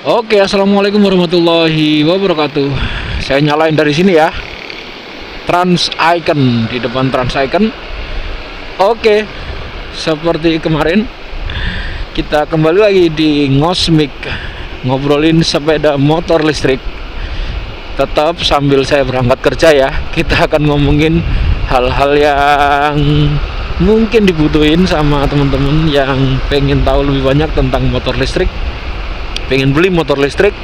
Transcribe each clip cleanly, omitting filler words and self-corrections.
Oke, assalamualaikum warahmatullahi wabarakatuh. Saya nyalain dari sini ya. Trans Icon, di depan Trans Icon. Oke, seperti kemarin kita kembali lagi di Ngosmik, ngobrolin sepeda motor listrik. Tetap sambil saya berangkat kerja ya. Kita akan ngomongin hal-hal yang mungkin dibutuhin sama teman-teman yang pengen tahu lebih banyak tentang motor listrik, pengen beli motor listrik,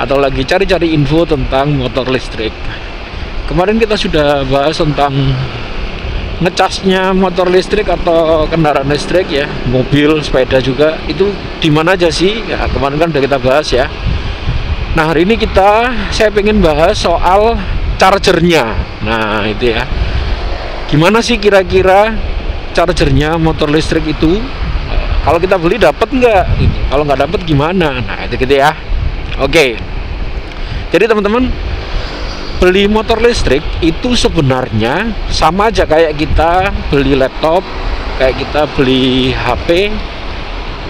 atau lagi cari-cari info tentang motor listrik. Kemarin kita sudah bahas tentang ngecasnya motor listrik atau kendaraan listrik ya, mobil, sepeda juga. Itu di mana aja sih? Ya, kemarin kan udah kita bahas ya. Nah, hari ini saya pengen bahas soal chargernya. Nah, itu ya. Gimana sih kira-kira chargernya motor listrik itu? Kalau kita beli dapat nggak? Kalau nggak dapat gimana? Nah, itu gitu ya. Oke. Jadi teman-teman, beli motor listrik itu sebenarnya sama aja kayak kita beli laptop, kayak kita beli HP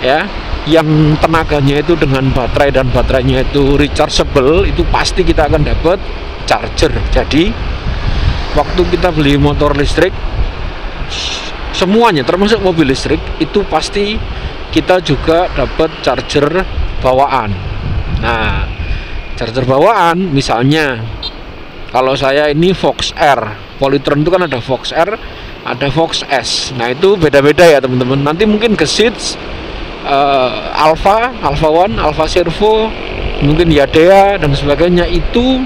ya, yang tenaganya itu dengan baterai dan baterainya itu rechargeable, itu pasti kita akan dapat charger. Jadi waktu kita beli motor listrik, semuanya termasuk mobil listrik itu pasti kita juga dapat charger bawaan. Nah, charger bawaan misalnya kalau saya ini Vox R, Polytron itu kan ada Vox R, ada Vox S. Nah, itu beda-beda ya teman-teman. Nanti mungkin ke Seats, Alpha One, Alpha Servo, mungkin Yadea dan sebagainya, itu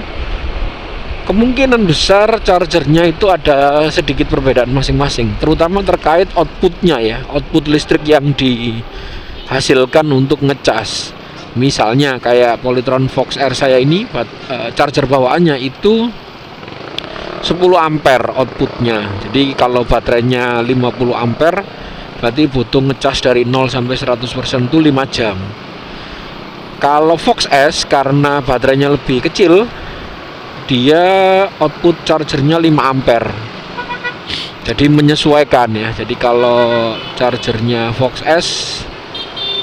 kemungkinan besar chargernya itu ada sedikit perbedaan masing-masing, terutama terkait outputnya ya, output listrik yang dihasilkan untuk ngecas. Misalnya kayak Polytron Vox R saya ini, charger bawaannya itu 10 ampere outputnya. Jadi kalau baterainya 50 ampere, berarti butuh ngecas dari 0 sampai 100% itu 5 jam. Kalau Vox S karena baterainya lebih kecil, dia output chargernya 5 ampere. Jadi menyesuaikan ya. Jadi kalau chargernya Vox S,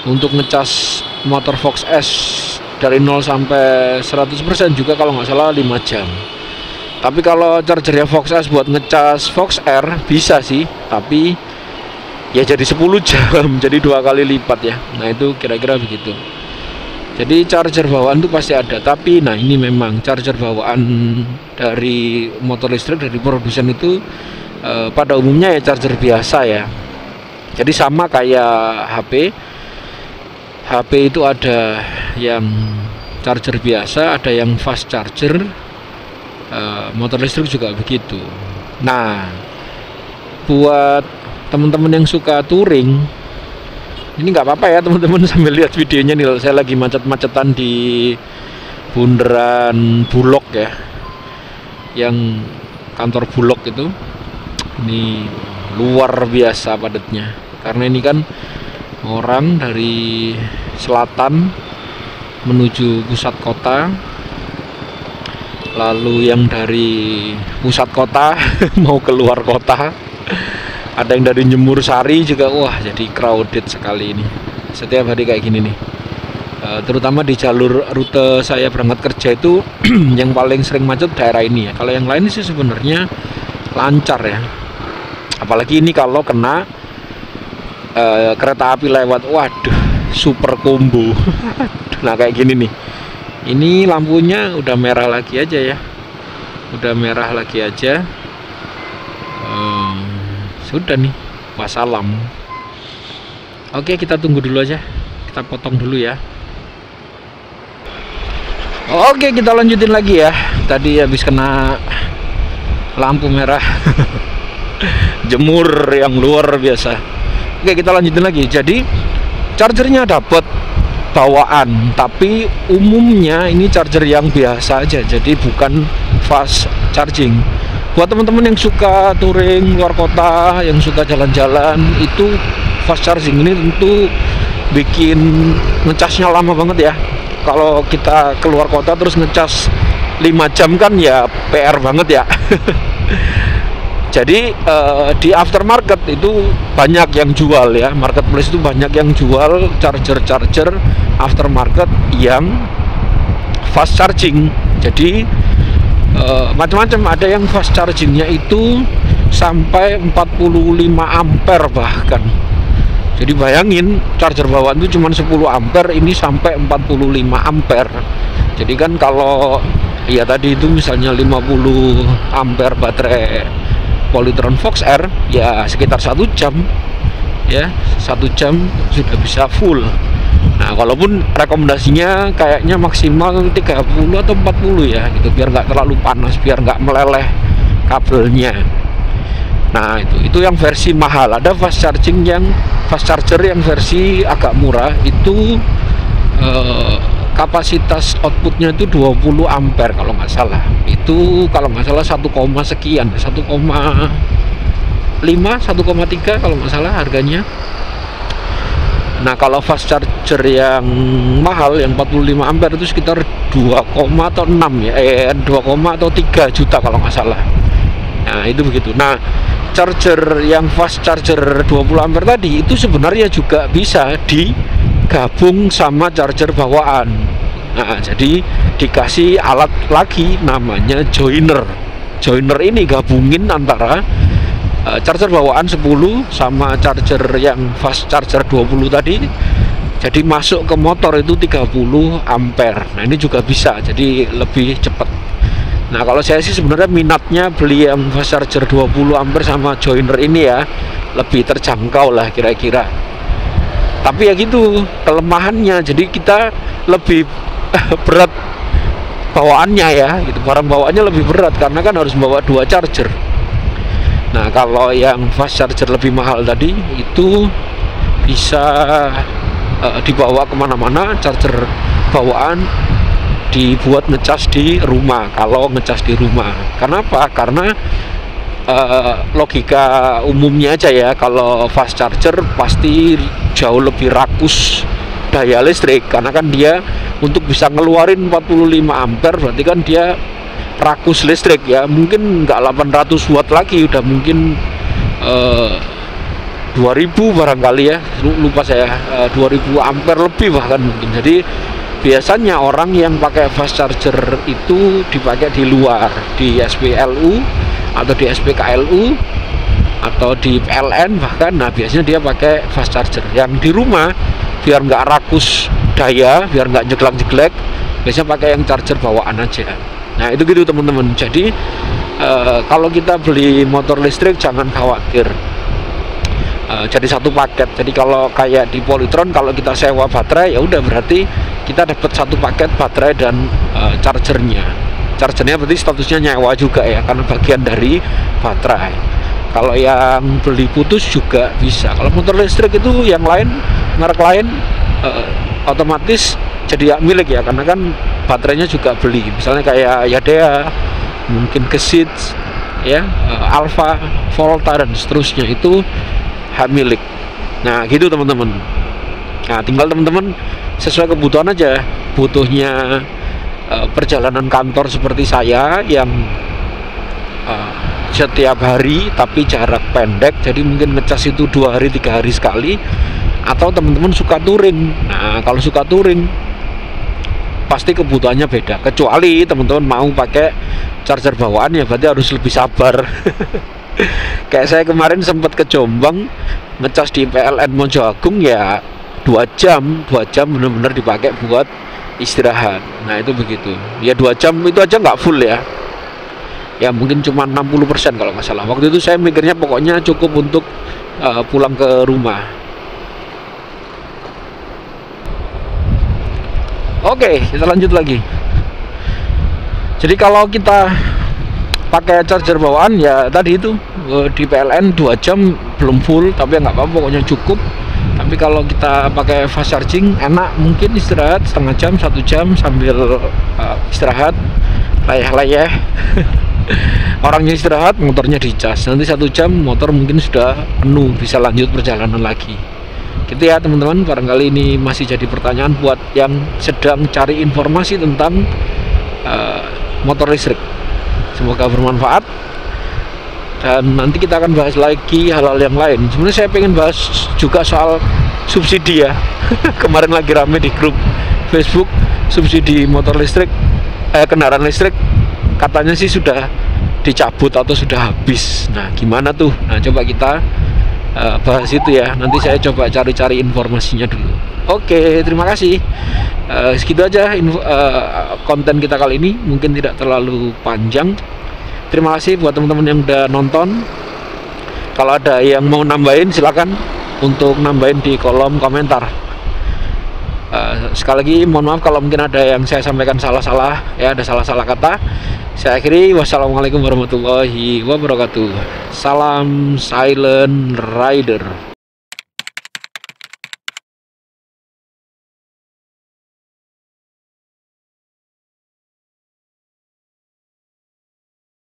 untuk ngecas motor Vox S dari 0 sampai 100% juga kalau nggak salah 5 jam. Tapi kalau chargernya Vox S buat ngecas Vox R bisa sih, tapi ya jadi 10 jam, jadi 2 kali lipat ya. Nah, itu kira-kira begitu. Jadi charger bawaan itu pasti ada, tapi nah ini memang charger bawaan dari motor listrik dari produsen itu pada umumnya ya charger biasa ya. Jadi sama kayak HP itu ada yang charger biasa, ada yang fast charger, motor listrik juga begitu. Nah, buat teman-teman yang suka touring, ini nggak apa-apa ya teman-teman, sambil lihat videonya nih. Saya lagi macet-macetan di bundaran Bulog ya, yang kantor Bulog itu. Ini luar biasa padatnya, karena ini kan orang dari selatan menuju pusat kota, lalu yang dari pusat kota mau keluar kota, ada yang dari Jemur Sari juga. Wah, jadi crowded sekali ini. Setiap hari kayak gini nih. Terutama di jalur rute saya berangkat kerja itu yang paling sering macet daerah ini ya. Kalau yang lain sih sebenarnya lancar ya. Apalagi ini kalau kena kereta api lewat, waduh, super combo. Nah, kayak gini nih. Ini lampunya udah merah lagi aja ya. Udah merah lagi aja. Sudah nih, wassalam. Oke, kita tunggu dulu aja. Kita potong dulu ya. Oke, kita lanjutin lagi ya. Tadi habis kena lampu merah. Jemur yang luar biasa. Oke, kita lanjutin lagi. Jadi chargernya dapat bawaan, tapi umumnya ini charger yang biasa aja, jadi bukan fast charging. Buat teman-teman yang suka touring luar kota, yang suka jalan-jalan, itu fast charging ini tentu bikin ngecasnya lama banget ya. Kalau kita keluar kota terus ngecas 5 jam kan ya PR banget ya. Jadi di aftermarket itu banyak yang jual ya, marketplace itu banyak yang jual charger aftermarket yang fast charging. Jadi macam-macam, ada yang fast chargingnya itu sampai 45 ampere bahkan. Jadi bayangin, charger bawaan itu cuma 10 ampere, ini sampai 45 ampere. Jadi kan kalau ya tadi itu misalnya 50 ampere baterai Polytron Fox R, ya sekitar 1 jam ya, 1 jam sudah bisa full. Nah, walaupun rekomendasinya kayaknya maksimal 30 atau 40 ya, gitu, biar nggak terlalu panas, biar nggak meleleh kabelnya. Nah, itu yang versi mahal. Ada fast charger yang versi agak murah, itu kapasitas outputnya itu 20 ampere kalau nggak salah. Itu kalau nggak salah 1, sekian, 1,5, 1,3 kalau nggak salah harganya. Nah, kalau fast charger yang mahal yang 45 ampere itu sekitar 2, atau 6 ya, 2, atau 3 juta kalau nggak salah. Nah, itu begitu. Nah, charger yang fast charger 20 ampere tadi itu sebenarnya juga bisa digabung sama charger bawaan. Nah, jadi dikasih alat lagi namanya joiner. Joiner ini gabungin antara charger bawaan 10 sama charger yang fast charger 20 tadi, jadi masuk ke motor itu 30 ampere. Nah, ini juga bisa, jadi lebih cepat. Nah, kalau saya sih sebenarnya minatnya beli yang fast charger 20 ampere sama joiner ini ya, lebih terjangkau lah kira-kira. Tapi ya gitu kelemahannya, jadi kita lebih berat bawaannya ya, gitu, barang bawaannya lebih berat karena kan harus bawa 2 charger. Nah, kalau yang fast charger lebih mahal tadi itu bisa dibawa kemana-mana, charger bawaan dibuat ngecas di rumah. Kalau ngecas di rumah, kenapa? Karena logika umumnya aja ya, kalau fast charger pasti jauh lebih rakus daya listrik, karena kan dia untuk bisa ngeluarin 45 ampere berarti kan dia rakus listrik ya, mungkin nggak 800 watt lagi, udah mungkin 2000 barangkali ya, lupa saya, 2000 ampere lebih bahkan mungkin. Jadi biasanya orang yang pakai fast charger itu dipakai di luar, di SPLU atau di SPKLU atau di PLN bahkan. Nah, biasanya dia pakai fast charger. Yang di rumah biar nggak rakus daya, biar nggak jeglek-jeglek, biasanya pakai yang charger bawaan aja. Nah, itu gitu teman-teman. Jadi kalau kita beli motor listrik jangan khawatir, jadi satu paket. Jadi kalau kayak di Polytron, kalau kita sewa baterai ya udah berarti kita dapat satu paket baterai dan chargernya. Chargernya berarti statusnya nyewa juga ya, karena bagian dari baterai. Kalau yang beli putus juga bisa. Kalau motor listrik itu yang lain, merek lain, otomatis jadi hak milik ya, karena kan baterainya juga beli. Misalnya kayak Yadea, mungkin Gesits ya, Alfa, Volta dan seterusnya, itu hak milik. Nah, gitu teman-teman. Nah, tinggal teman-teman sesuai kebutuhan aja. Butuhnya perjalanan kantor seperti saya yang setiap hari tapi jarak pendek, jadi mungkin ngecas itu 2 hari 3 hari sekali. Atau teman-teman suka touring. Nah, kalau suka touring pasti kebutuhannya beda. Kecuali teman-teman mau pakai charger bawaan ya berarti harus lebih sabar. Kayak saya kemarin sempat ke Jombang ngecas di PLN Mojo Agung ya 2 jam benar-benar dipakai buat istirahat. Nah, itu begitu. Ya 2 jam itu aja nggak full ya. Ya mungkin cuma 60% kalau nggak salah. Waktu itu saya mikirnya pokoknya cukup untuk pulang ke rumah. Oke, kita lanjut lagi. Jadi kalau kita pakai charger bawaan ya tadi itu di PLN 2 jam belum full, tapi ya nggak apa-apa, pokoknya cukup. Tapi kalau kita pakai fast charging enak, mungkin istirahat setengah jam, 1 jam sambil istirahat, layah-layah. Orangnya istirahat, motornya dicas. Nanti 1 jam motor mungkin sudah penuh, bisa lanjut perjalanan lagi. Gitu ya teman-teman, barangkali ini masih jadi pertanyaan buat yang sedang cari informasi tentang motor listrik. Semoga bermanfaat. dan nanti kita akan bahas lagi hal-hal yang lain. Sebenarnya saya pengen bahas juga soal subsidi ya. Kemarin lagi rame di grup Facebook, subsidi motor listrik, kendaraan listrik katanya sih sudah dicabut atau sudah habis. Nah gimana tuh? Nah coba kita bahas itu ya. Nanti saya coba cari-cari informasinya dulu. Oke, terima kasih. Segitu aja konten kita kali ini, mungkin tidak terlalu panjang. Terima kasih buat teman-teman yang udah nonton. Kalau ada yang mau nambahin silakan untuk nambahin di kolom komentar. Sekali lagi mohon maaf kalau mungkin ada yang saya sampaikan salah-salah ya, ada salah-salah kata. Saya akhiri, wassalamualaikum warahmatullahi wabarakatuh. Salam Silent Rider.